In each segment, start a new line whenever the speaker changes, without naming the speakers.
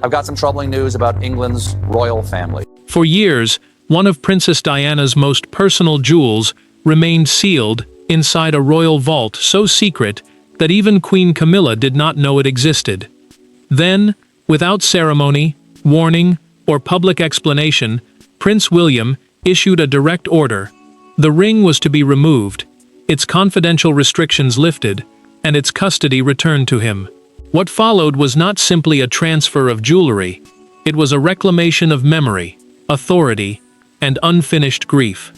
I've got some troubling news about England's royal family.
For years, one of Princess Diana's most personal jewels remained sealed inside a royal vault so secret that even Queen Camilla did not know it existed. Then, without ceremony, warning, or public explanation, Prince William issued a direct order. The ring was to be removed, its confidential restrictions lifted, and its custody returned to him. What followed was not simply a transfer of jewelry. It was a reclamation of memory, authority, and unfinished grief.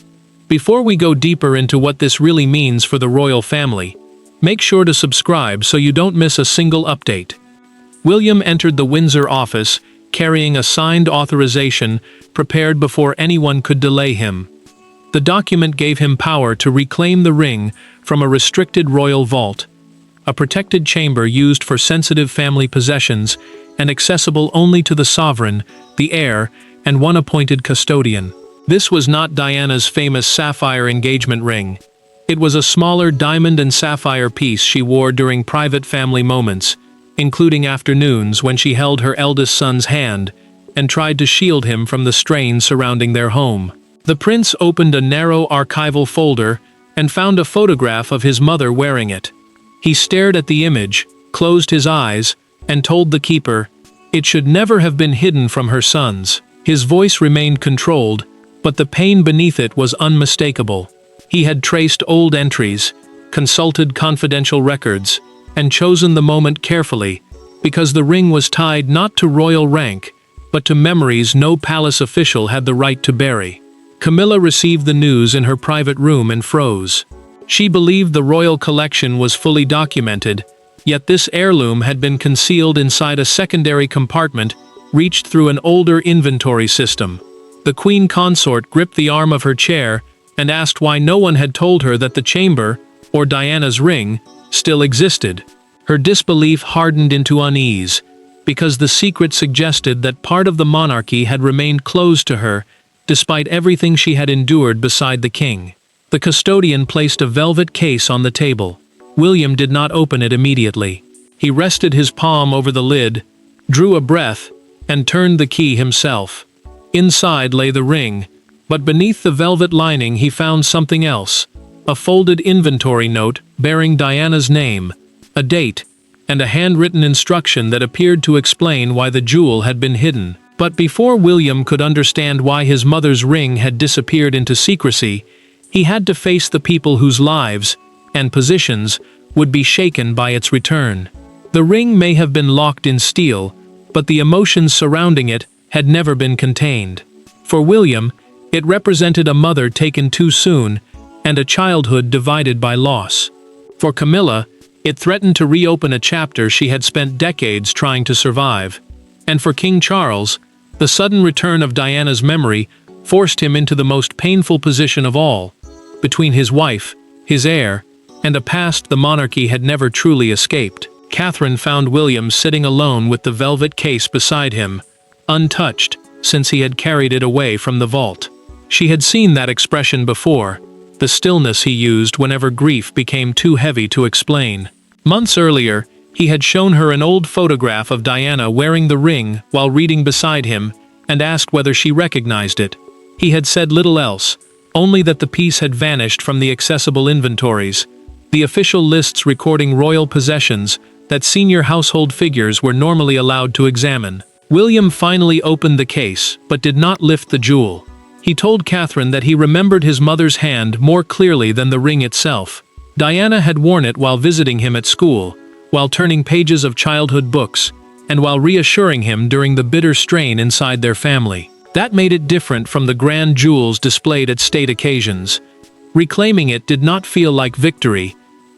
Before we go deeper into what this really means for the royal family, make sure to subscribe so you don't miss a single update. William entered the Windsor office, carrying a signed authorization prepared before anyone could delay him. The document gave him power to reclaim the ring from a restricted royal vault, a protected chamber used for sensitive family possessions and accessible only to the sovereign, the heir, and one appointed custodian. This was not Diana's famous sapphire engagement ring. It was a smaller diamond and sapphire piece she wore during private family moments, including afternoons when she held her eldest son's hand and tried to shield him from the strain surrounding their home. The prince opened a narrow archival folder and found a photograph of his mother wearing it. He stared at the image, closed his eyes, and told the keeper, it should never have been hidden from her sons. His voice remained controlled, but the pain beneath it was unmistakable. He had traced old entries, consulted confidential records, and chosen the moment carefully, because the ring was tied not to royal rank, but to memories no palace official had the right to bury. Camilla received the news in her private room and froze. She believed the royal collection was fully documented, yet this heirloom had been concealed inside a secondary compartment reached through an older inventory system. The queen consort gripped the arm of her chair and asked why no one had told her that the chamber, or Diana's ring, still existed. Her disbelief hardened into unease, because the secret suggested that part of the monarchy had remained closed to her, despite everything she had endured beside the king. The custodian placed a velvet case on the table. William did not open it immediately. He rested his palm over the lid, drew a breath, and turned the key himself. Inside lay the ring, but beneath the velvet lining he found something else, a folded inventory note bearing Diana's name, a date, and a handwritten instruction that appeared to explain why the jewel had been hidden. But before William could understand why his mother's ring had disappeared into secrecy, he had to face the people whose lives and positions would be shaken by its return. The ring may have been locked in steel, but the emotions surrounding it had never been contained. For William, it represented a mother taken too soon and a childhood divided by loss. For Camilla, it threatened to reopen a chapter she had spent decades trying to survive. And for King Charles, the sudden return of Diana's memory forced him into the most painful position of all, between his wife, his heir, and a past the monarchy had never truly escaped. Catherine found William sitting alone with the velvet case beside him, untouched, since he had carried it away from the vault. She had seen that expression before, the stillness he used whenever grief became too heavy to explain. Months earlier, he had shown her an old photograph of Diana wearing the ring while reading beside him, and asked whether she recognized it. He had said little else, only that the piece had vanished from the accessible inventories, the official lists recording royal possessions that senior household figures were normally allowed to examine. William finally opened the case, but did not lift the jewel. He told Catherine that he remembered his mother's hand more clearly than the ring itself. Diana had worn it while visiting him at school, while turning pages of childhood books, and while reassuring him during the bitter strain inside their family. That made it different from the grand jewels displayed at state occasions. Reclaiming it did not feel like victory.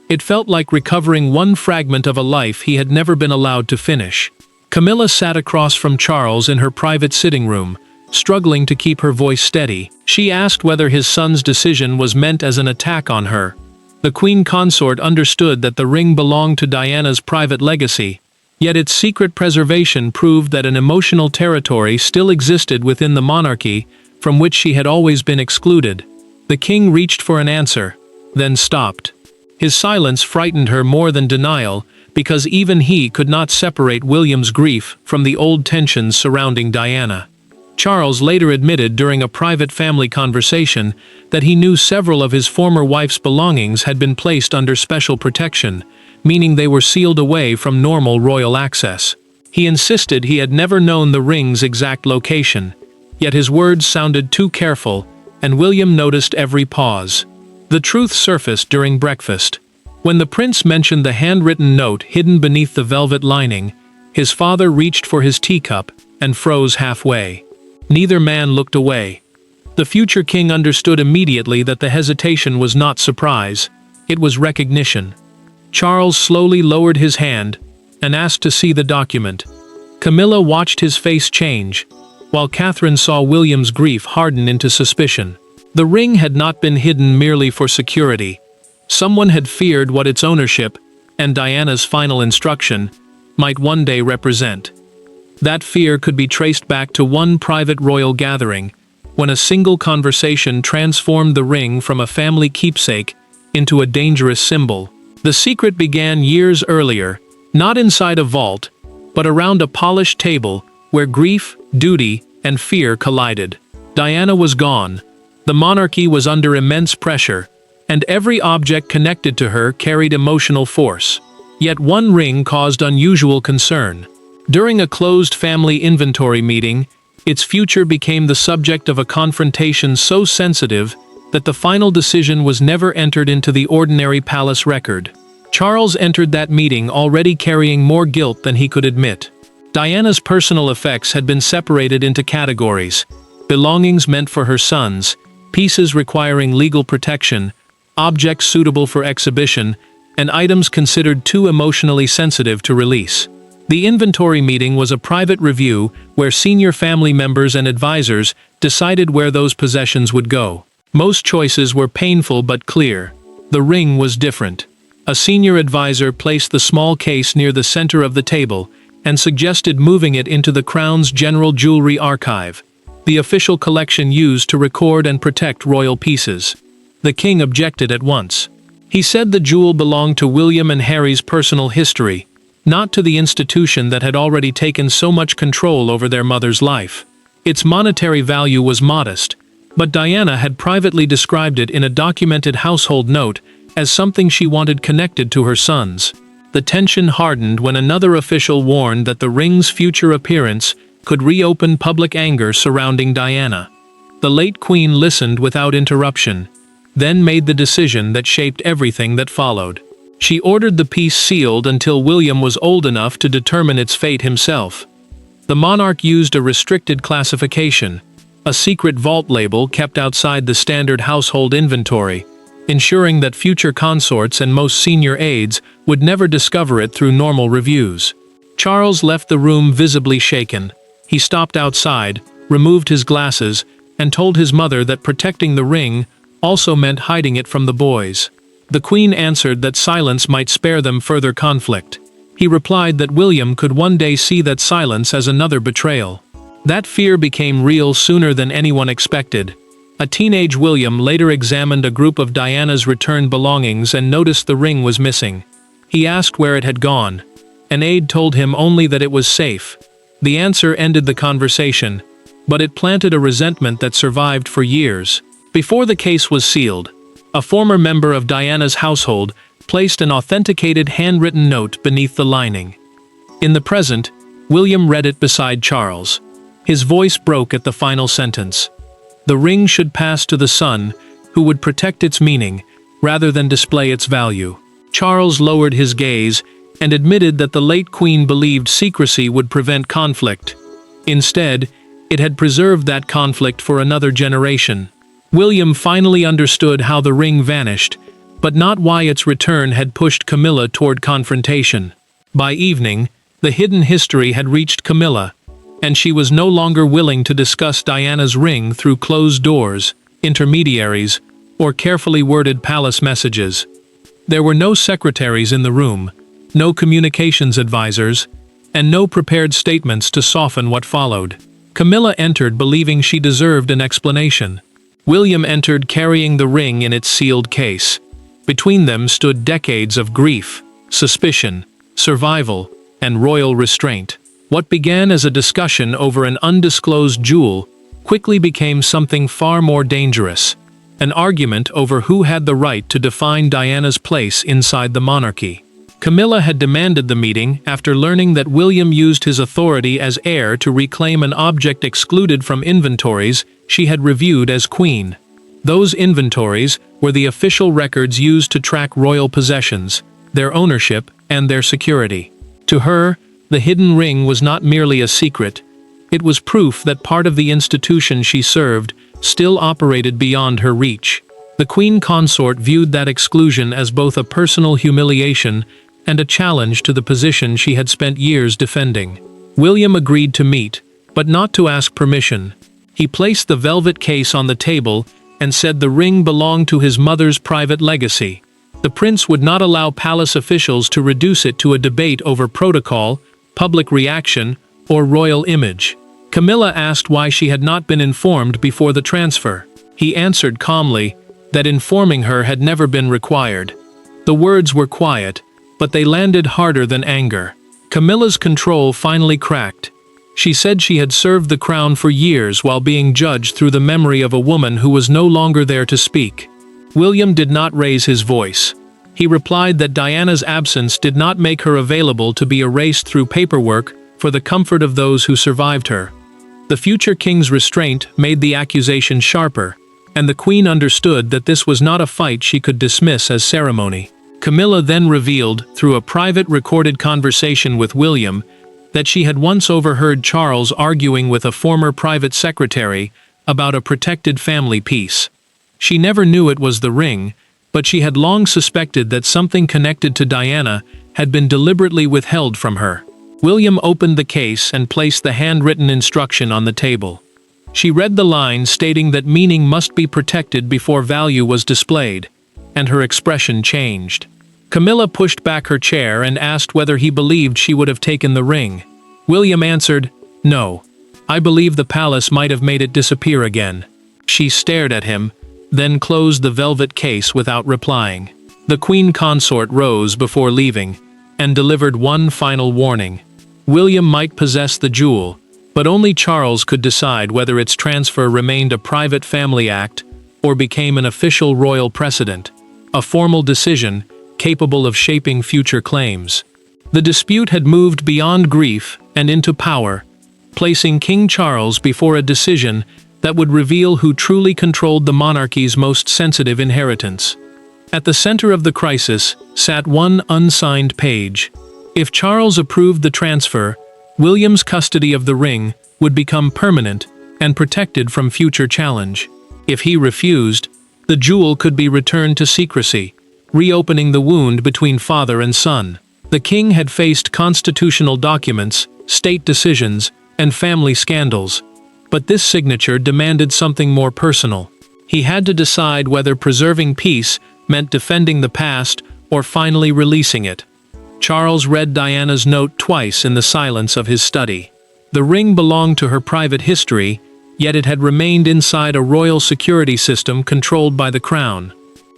It felt like recovering one fragment of a life he had never been allowed to finish. Camilla sat across from Charles in her private sitting room, struggling to keep her voice steady. She asked whether his son's decision was meant as an attack on her. The queen consort understood that the ring belonged to Diana's private legacy, yet its secret preservation proved that an emotional territory still existed within the monarchy from which she had always been excluded. The king reached for an answer, then stopped. His silence frightened her more than denial, because even he could not separate William's grief from the old tensions surrounding Diana. Charles later admitted during a private family conversation that he knew several of his former wife's belongings had been placed under special protection, meaning they were sealed away from normal royal access. He insisted he had never known the ring's exact location, yet his words sounded too careful, and William noticed every pause. The truth surfaced during breakfast. When the prince mentioned the handwritten note hidden beneath the velvet lining, his father reached for his teacup and froze halfway. Neither man looked away. The future king understood immediately that the hesitation was not surprise, it was recognition. Charles slowly lowered his hand and asked to see the document. Camilla watched his face change, while Catherine saw William's grief harden into suspicion. The ring had not been hidden merely for security. Someone had feared what its ownership, and Diana's final instruction, might one day represent. That fear could be traced back to one private royal gathering, when a single conversation transformed the ring from a family keepsake into a dangerous symbol. The secret began years earlier, not inside a vault, but around a polished table where grief, duty, and fear collided. Diana was gone. The monarchy was under immense pressure, and every object connected to her carried emotional force. Yet one ring caused unusual concern. During a closed family inventory meeting, its future became the subject of a confrontation so sensitive that the final decision was never entered into the ordinary palace record. Charles entered that meeting already carrying more guilt than he could admit. Diana's personal effects had been separated into categories: belongings meant for her sons, pieces requiring legal protection, objects suitable for exhibition, and items considered too emotionally sensitive to release. The inventory meeting was a private review where senior family members and advisors decided where those possessions would go. Most choices were painful but clear. The ring was different. A senior advisor placed the small case near the center of the table and suggested moving it into the Crown's General Jewelry Archive, the official collection used to record and protect royal pieces. The king objected at once. He said the jewel belonged to William and Harry's personal history, not to the institution that had already taken so much control over their mother's life. Its monetary value was modest, but Diana had privately described it in a documented household note as something she wanted connected to her sons. The tension hardened when another official warned that the ring's future appearance could reopen public anger surrounding Diana. The late queen listened without interruption, then made the decision that shaped everything that followed. She ordered the piece sealed until William was old enough to determine its fate himself. The monarch used a restricted classification, a secret vault label kept outside the standard household inventory, ensuring that future consorts and most senior aides would never discover it through normal reviews. Charles left the room visibly shaken. He stopped outside, removed his glasses, and told his mother that protecting the ring also meant hiding it from the boys. The Queen answered that silence might spare them further conflict. He replied that William could one day see that silence as another betrayal. That fear became real sooner than anyone expected. A teenage William later examined a group of Diana's returned belongings and noticed the ring was missing. He asked where it had gone. An aide told him only that it was safe. The answer ended the conversation, but it planted a resentment that survived for years. Before the case was sealed, a former member of Diana's household placed an authenticated handwritten note beneath the lining. In the present, William read it beside Charles. His voice broke at the final sentence. The ring should pass to the son, who would protect its meaning, rather than display its value. Charles lowered his gaze and admitted that the late queen believed secrecy would prevent conflict. Instead, it had preserved that conflict for another generation. William finally understood how the ring vanished, but not why its return had pushed Camilla toward confrontation. By evening, the hidden history had reached Camilla, and she was no longer willing to discuss Diana's ring through closed doors, intermediaries, or carefully worded palace messages. There were no secretaries in the room, no communications advisors, and no prepared statements to soften what followed. Camilla entered believing she deserved an explanation. William entered carrying the ring in its sealed case. Between them stood decades of grief, suspicion, survival, and royal restraint. What began as a discussion over an undisclosed jewel quickly became something far more dangerous, an argument over who had the right to define Diana's place inside the monarchy. Camilla had demanded the meeting after learning that William used his authority as heir to reclaim an object excluded from inventories she had reviewed as queen. Those inventories were the official records used to track royal possessions, their ownership, and their security. To her, the hidden ring was not merely a secret. It was proof that part of the institution she served still operated beyond her reach. The queen consort viewed that exclusion as both a personal humiliation and a challenge to the position she had spent years defending. William agreed to meet, but not to ask permission. He placed the velvet case on the table and said the ring belonged to his mother's private legacy. The prince would not allow palace officials to reduce it to a debate over protocol, public reaction, or royal image. Camilla asked why she had not been informed before the transfer. He answered calmly that informing her had never been required. The words were quiet, but they landed harder than anger. Camilla's control finally cracked. She said she had served the crown for years while being judged through the memory of a woman who was no longer there to speak. William did not raise his voice. He replied that Diana's absence did not make her available to be erased through paperwork for the comfort of those who survived her. The future king's restraint made the accusation sharper, and the queen understood that this was not a fight she could dismiss as ceremony. Camilla then revealed, through a private recorded conversation with William, that she had once overheard Charles arguing with a former private secretary about a protected family piece. She never knew it was the ring, but she had long suspected that something connected to Diana had been deliberately withheld from her. William opened the case and placed the handwritten instruction on the table. She read the line stating that meaning must be protected before value was displayed, and her expression changed. Camilla pushed back her chair and asked whether he believed she would have taken the ring. William answered, "No. I believe the palace might have made it disappear again." She stared at him, then closed the velvet case without replying. The queen consort rose before leaving, and delivered one final warning. William might possess the jewel, but only Charles could decide whether its transfer remained a private family act or became an official royal precedent, a formal decision capable of shaping future claims. The dispute had moved beyond grief and into power, placing King Charles before a decision that would reveal who truly controlled the monarchy's most sensitive inheritance. At the center of the crisis sat one unsigned page. If Charles approved the transfer, William's custody of the ring would become permanent and protected from future challenge. If he refused, the jewel could be returned to secrecy, reopening the wound between father and son. The king had faced constitutional documents, state decisions, and family scandals, but this signature demanded something more personal. He had to decide whether preserving peace meant defending the past or finally releasing it. Charles read Diana's note twice in the silence of his study. The ring belonged to her private history, yet it had remained inside a royal security system controlled by the crown.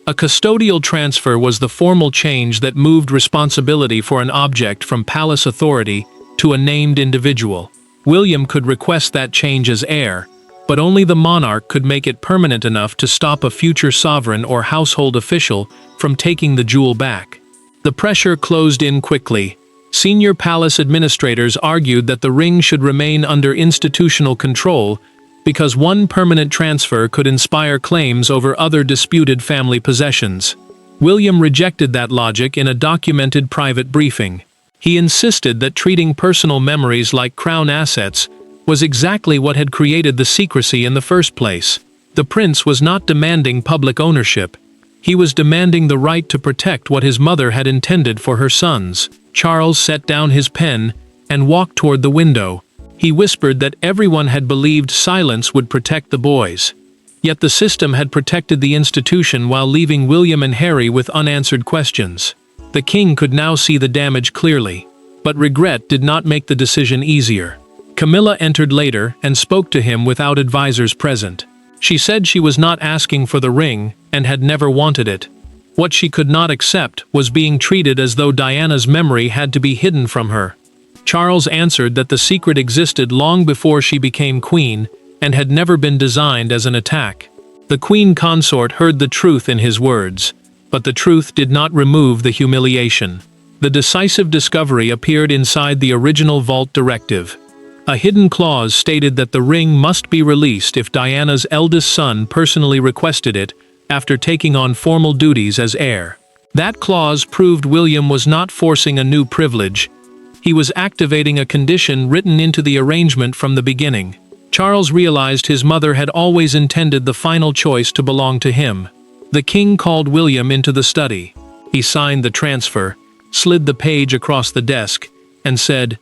A custodial transfer was the formal change that moved responsibility for an object from palace authority to a named individual. William could request that change as heir, but only the monarch could make it permanent enough to stop a future sovereign or household official from taking the jewel back. The pressure closed in quickly. Senior palace administrators argued that the ring should remain under institutional control because one permanent transfer could inspire claims over other disputed family possessions. William rejected that logic in a documented private briefing. He insisted that treating personal memories like crown assets was exactly what had created the secrecy in the first place. The prince was not demanding public ownership. He was demanding the right to protect what his mother had intended for her sons. Charles set down his pen and walked toward the window. He whispered that everyone had believed silence would protect the boys. Yet the system had protected the institution while leaving William and Harry with unanswered questions. The king could now see the damage clearly, but regret did not make the decision easier. Camilla entered later and spoke to him without advisors present. She said she was not asking for the ring and had never wanted it. What she could not accept was being treated as though Diana's memory had to be hidden from her. Charles answered that the secret existed long before she became queen and had never been designed as an attack. The queen consort heard the truth in his words, but the truth did not remove the humiliation. The decisive discovery appeared inside the original vault directive. A hidden clause stated that the ring must be released if Diana's eldest son personally requested it after taking on formal duties as heir. That clause proved William was not forcing a new privilege. He was activating a condition written into the arrangement from the beginning. Charles realized his mother had always intended the final choice to belong to him. The king called William into the study. He signed the transfer, slid the page across the desk, and said,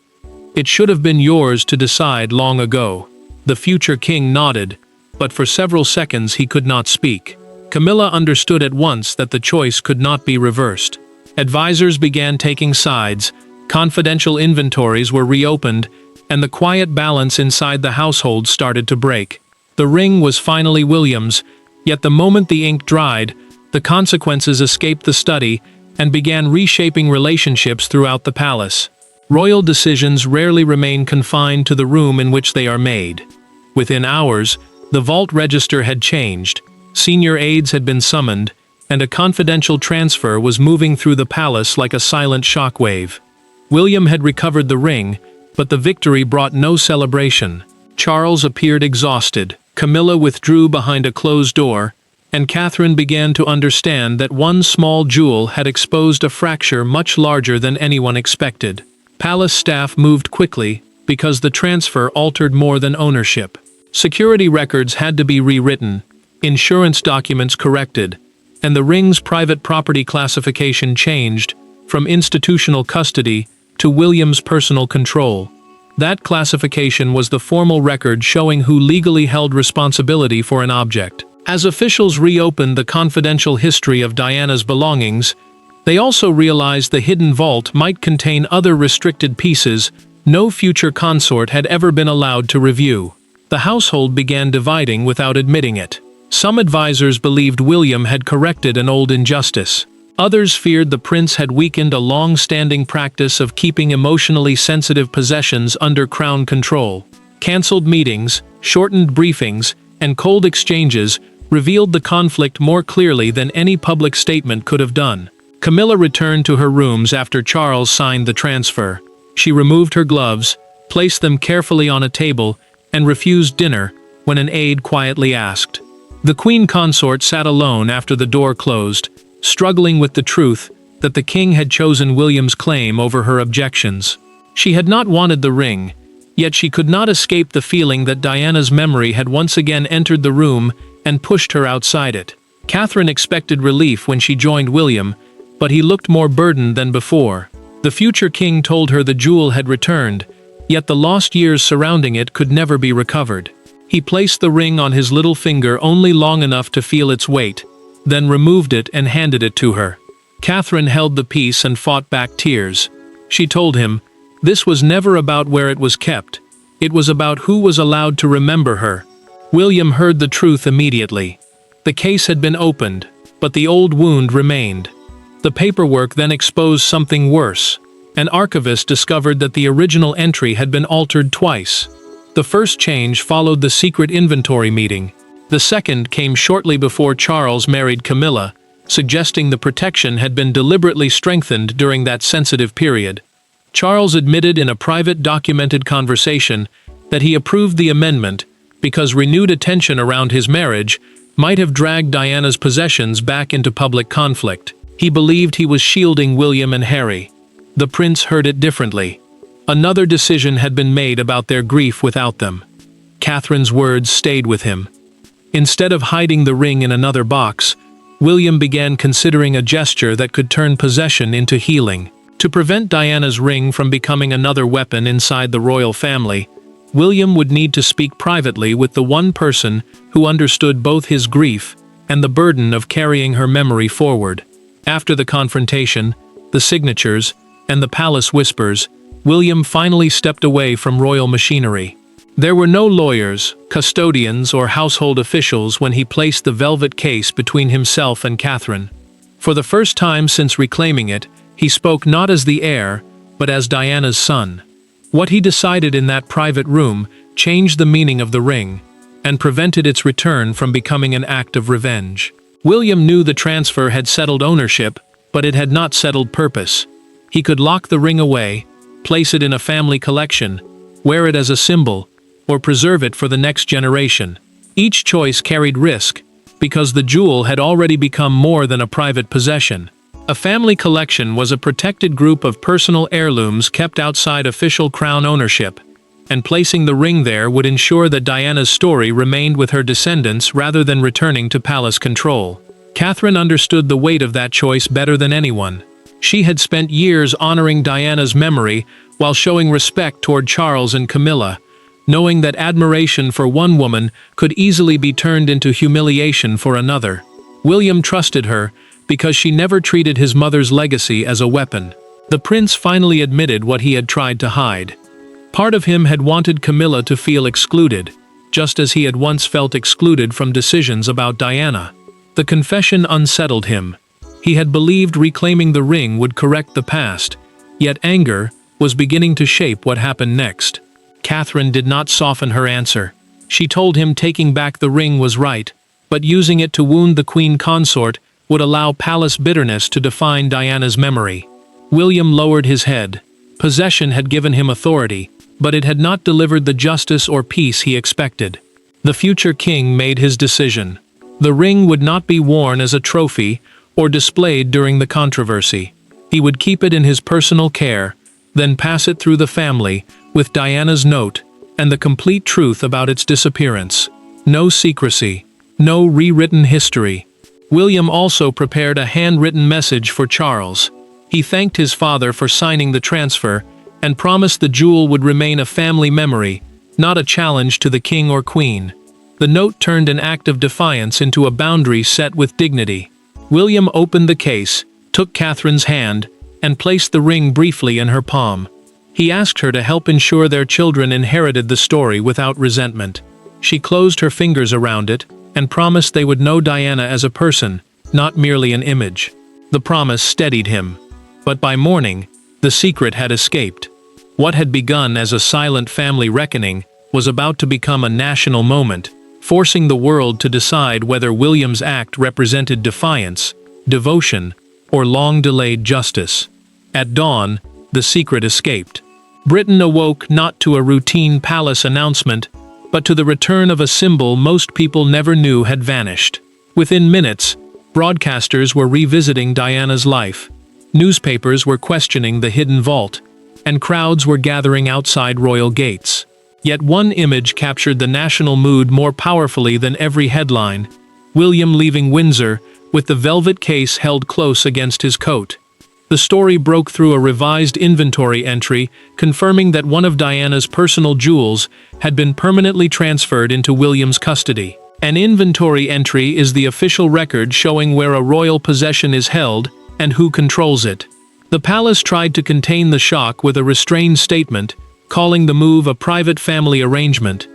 "It should have been yours to decide long ago." The future king nodded, but for several seconds he could not speak. Camilla understood at once that the choice could not be reversed. Advisors began taking sides, confidential inventories were reopened, and the quiet balance inside the household started to break. The ring was finally William's, yet the moment the ink dried, the consequences escaped the study and began reshaping relationships throughout the palace. Royal decisions rarely remain confined to the room in which they are made. Within hours, the vault register had changed, senior aides had been summoned, and a confidential transfer was moving through the palace like a silent shockwave. William had recovered the ring, but the victory brought no celebration. Charles appeared exhausted, Camilla withdrew behind a closed door, and Catherine began to understand that one small jewel had exposed a fracture much larger than anyone expected. Palace staff moved quickly because the transfer altered more than ownership. Security records had to be rewritten, insurance documents corrected, and the ring's private property classification changed from institutional custody to William's personal control. That classification was the formal record showing who legally held responsibility for an object. As officials reopened the confidential history of Diana's belongings, they also realized the hidden vault might contain other restricted pieces no future consort had ever been allowed to review. The household began dividing without admitting it. Some advisors believed William had corrected an old injustice. Others feared the prince had weakened a long-standing practice of keeping emotionally sensitive possessions under crown control. Cancelled meetings, shortened briefings, and cold exchanges revealed the conflict more clearly than any public statement could have done. Camilla returned to her rooms after Charles signed the transfer. She removed her gloves, placed them carefully on a table, and refused dinner when an aide quietly asked. The queen consort sat alone after the door closed, struggling with the truth that the king had chosen William's claim over her objections. She had not wanted the ring, yet she could not escape the feeling that Diana's memory had once again entered the room and pushed her outside it. Catherine expected relief when she joined William, but he looked more burdened than before. The future king told her the jewel had returned, yet the lost years surrounding it could never be recovered. He placed the ring on his little finger only long enough to feel its weight, then removed it and handed it to her. Catherine held the piece and fought back tears. She told him, this was never about where it was kept. It was about who was allowed to remember her. William heard the truth immediately. The case had been opened, but the old wound remained. The paperwork then exposed something worse. An archivist discovered that the original entry had been altered twice. The first change followed the secret inventory meeting. The second came shortly before Charles married Camilla, suggesting the protection had been deliberately strengthened during that sensitive period. Charles admitted in a private documented conversation that he approved the amendment because renewed attention around his marriage might have dragged Diana's possessions back into public conflict. He believed he was shielding William and Harry. The prince heard it differently. Another decision had been made about their grief without them. Catherine's words stayed with him. Instead of hiding the ring in another box, William began considering a gesture that could turn possession into healing. To prevent Diana's ring from becoming another weapon inside the royal family, William would need to speak privately with the one person who understood both his grief and the burden of carrying her memory forward. After the confrontation, the signatures, and the palace whispers, William finally stepped away from royal machinery. There were no lawyers, custodians, or household officials when he placed the velvet case between himself and Catherine. For the first time since reclaiming it, he spoke not as the heir, but as Diana's son. What he decided in that private room changed the meaning of the ring, and prevented its return from becoming an act of revenge. William knew the transfer had settled ownership, but it had not settled purpose. He could lock the ring away, place it in a family collection, wear it as a symbol, or preserve it for the next generation. Each choice carried risk, because the jewel had already become more than a private possession. A family collection was a protected group of personal heirlooms kept outside official crown ownership, and placing the ring there would ensure that Diana's story remained with her descendants rather than returning to palace control. Catherine understood the weight of that choice better than anyone. She had spent years honoring Diana's memory while showing respect toward Charles and Camilla, knowing that admiration for one woman could easily be turned into humiliation for another. William trusted her because she never treated his mother's legacy as a weapon. The prince finally admitted what he had tried to hide. Part of him had wanted Camilla to feel excluded, just as he had once felt excluded from decisions about Diana. The confession unsettled him. He had believed reclaiming the ring would correct the past, yet anger was beginning to shape what happened next. Catherine did not soften her answer. She told him taking back the ring was right, but using it to wound the queen consort would allow palace bitterness to define Diana's memory. William lowered his head. Possession had given him authority, but it had not delivered the justice or peace he expected. The future king made his decision. The ring would not be worn as a trophy or displayed during the controversy. He would keep it in his personal care, then pass it through the family, with Diana's note and the complete truth about its disappearance. No secrecy, no rewritten history. William also prepared a handwritten message for Charles. He thanked his father for signing the transfer and promised the jewel would remain a family memory, not a challenge to the king or queen. The note turned an act of defiance into a boundary set with dignity. William opened the case, took Catherine's hand, and placed the ring briefly in her palm. He asked her to help ensure their children inherited the story without resentment. She closed her fingers around it and promised they would know Diana as a person, not merely an image. The promise steadied him. But by morning, the secret had escaped. What had begun as a silent family reckoning was about to become a national moment, forcing the world to decide whether William's act represented defiance, devotion, or long-delayed justice. At dawn, the secret escaped. Britain awoke not to a routine palace announcement, but to the return of a symbol most people never knew had vanished. Within minutes, broadcasters were revisiting Diana's life. Newspapers were questioning the hidden vault, and crowds were gathering outside royal gates. Yet one image captured the national mood more powerfully than every headline: William leaving Windsor, with the velvet case held close against his coat. The story broke through a revised inventory entry, confirming that one of Diana's personal jewels had been permanently transferred into William's custody. An inventory entry is the official record showing where a royal possession is held and who controls it. The palace tried to contain the shock with a restrained statement, calling the move a private family arrangement.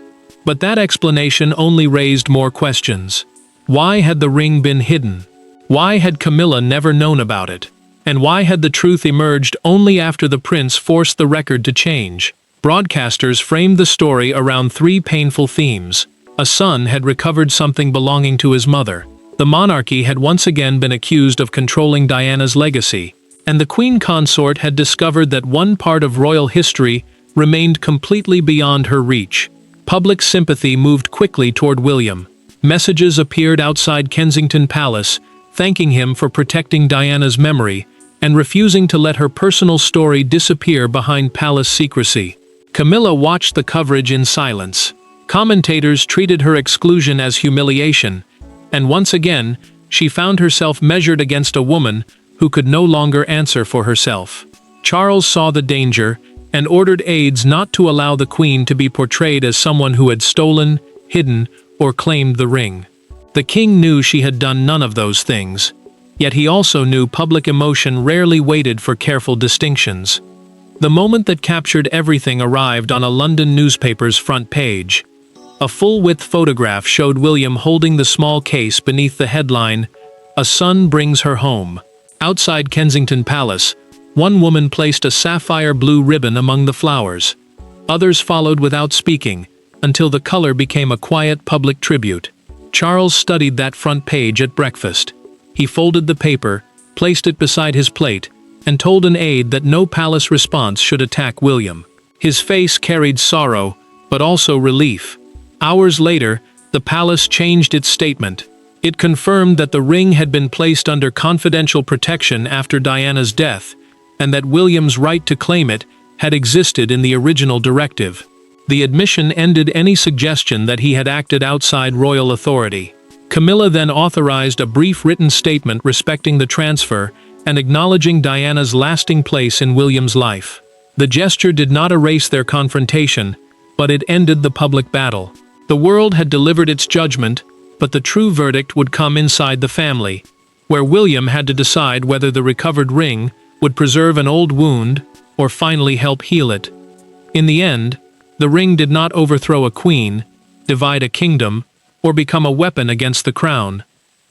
But that explanation only raised more questions. Why had the ring been hidden? Why had Camilla never known about it? And why had the truth emerged only after the prince forced the record to change? Broadcasters framed the story around three painful themes. A son had recovered something belonging to his mother. The monarchy had once again been accused of controlling Diana's legacy. And the queen consort had discovered that one part of royal history remained completely beyond her reach. Public sympathy moved quickly toward William. Messages appeared outside Kensington Palace, thanking him for protecting Diana's memory and refusing to let her personal story disappear behind palace secrecy. Camilla watched the coverage in silence. Commentators treated her exclusion as humiliation, and once again, she found herself measured against a woman who could no longer answer for herself. Charles saw the danger and ordered aides not to allow the queen to be portrayed as someone who had stolen, hidden, or claimed the ring. The king knew she had done none of those things, yet he also knew public emotion rarely waited for careful distinctions. The moment that captured everything arrived on a London newspaper's front page. A full-width photograph showed William holding the small case beneath the headline, A son brings her home. Outside Kensington Palace, one woman placed a sapphire blue ribbon among the flowers. Others followed without speaking, until the color became a quiet public tribute. Charles studied that front page at breakfast. He folded the paper, placed it beside his plate, and told an aide that no palace response should attack William. His face carried sorrow, but also relief. Hours later, the palace changed its statement. It confirmed that the ring had been placed under confidential protection after Diana's death, and that William's right to claim it had existed in the original directive. The admission ended any suggestion that he had acted outside royal authority. Camilla then authorized a brief written statement respecting the transfer and acknowledging Diana's lasting place in William's life. The gesture did not erase their confrontation, but it ended the public battle. The world had delivered its judgment, but the true verdict would come inside the family, where William had to decide whether the recovered ring would preserve an old wound or finally help heal it. In the end, the ring did not overthrow a queen, divide a kingdom, or become a weapon against the crown.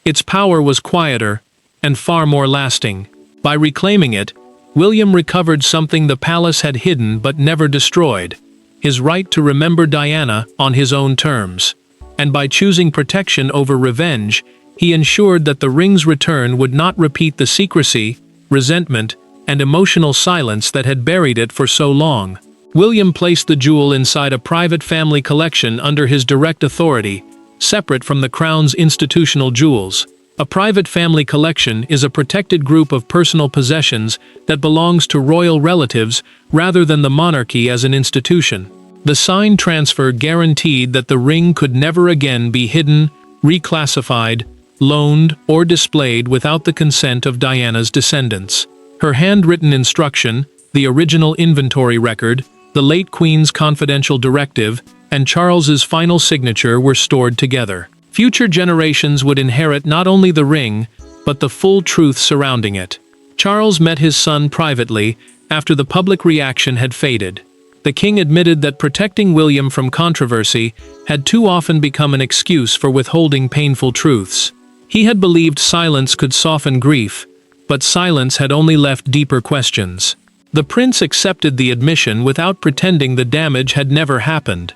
Its power was quieter and far more lasting. By reclaiming it, William recovered something the palace had hidden but never destroyed: his right to remember Diana on his own terms. And by choosing protection over revenge, he ensured that the ring's return would not repeat the secrecy, resentment, and emotional silence that had buried it for so long. William placed the jewel inside a private family collection under his direct authority, separate from the crown's institutional jewels. A private family collection is a protected group of personal possessions that belongs to royal relatives rather than the monarchy as an institution. The signed transfer guaranteed that the ring could never again be hidden, reclassified, loaned, or displayed without the consent of Diana's descendants. Her handwritten instruction, the original inventory record, the late Queen's confidential directive, and Charles's final signature were stored together. Future generations would inherit not only the ring, but the full truth surrounding it. Charles met his son privately after the public reaction had faded. The king admitted that protecting William from controversy had too often become an excuse for withholding painful truths. He had believed silence could soften grief, but silence had only left deeper questions. The prince accepted the admission without pretending the damage had never happened.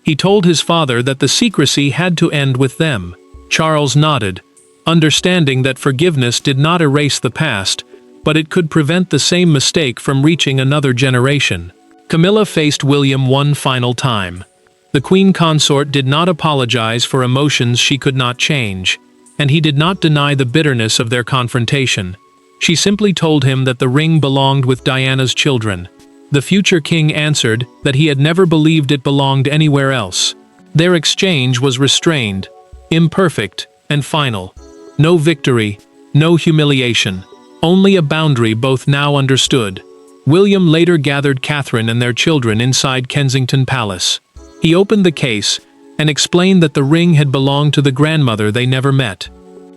He told his father that the secrecy had to end with them. Charles nodded, understanding that forgiveness did not erase the past, but it could prevent the same mistake from reaching another generation. Camilla faced William one final time. The queen consort did not apologize for emotions she could not change, and he did not deny the bitterness of their confrontation. She simply told him that the ring belonged with Diana's children. The future king answered that he had never believed it belonged anywhere else. Their exchange was restrained, imperfect, and final. No victory, no humiliation, only a boundary both now understood. William later gathered Catherine and their children inside Kensington Palace. He opened the case and explained that the ring had belonged to the grandmother they never met.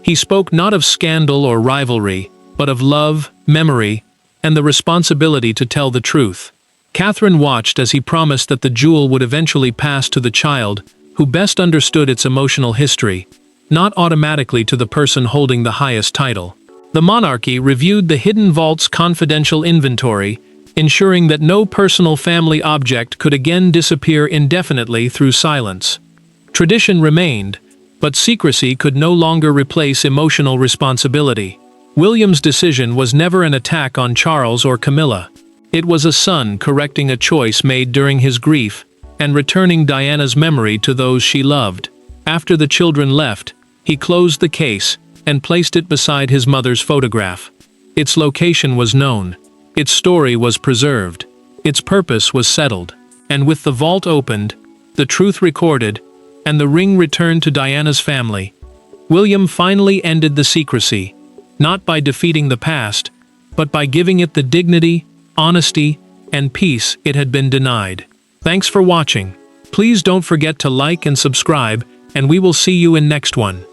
He spoke not of scandal or rivalry, but of love, memory, and the responsibility to tell the truth. Catherine watched as he promised that the jewel would eventually pass to the child who best understood its emotional history, not automatically to the person holding the highest title. The monarchy reviewed the hidden vault's confidential inventory, ensuring that no personal family object could again disappear indefinitely through silence. Tradition remained, but secrecy could no longer replace emotional responsibility. William's decision was never an attack on Charles or Camilla. It was a son correcting a choice made during his grief and returning Diana's memory to those she loved. After the children left, he closed the case and placed it beside his mother's photograph. Its location was known, its story was preserved, its purpose was settled, and with the vault opened, the truth recorded, and the ring returned to Diana's family, William finally ended the secrecy, not by defeating the past, but by giving it the dignity, honesty, and peace it had been denied. Thanks for watching. Please don't forget to like and subscribe, and we will see you in next one.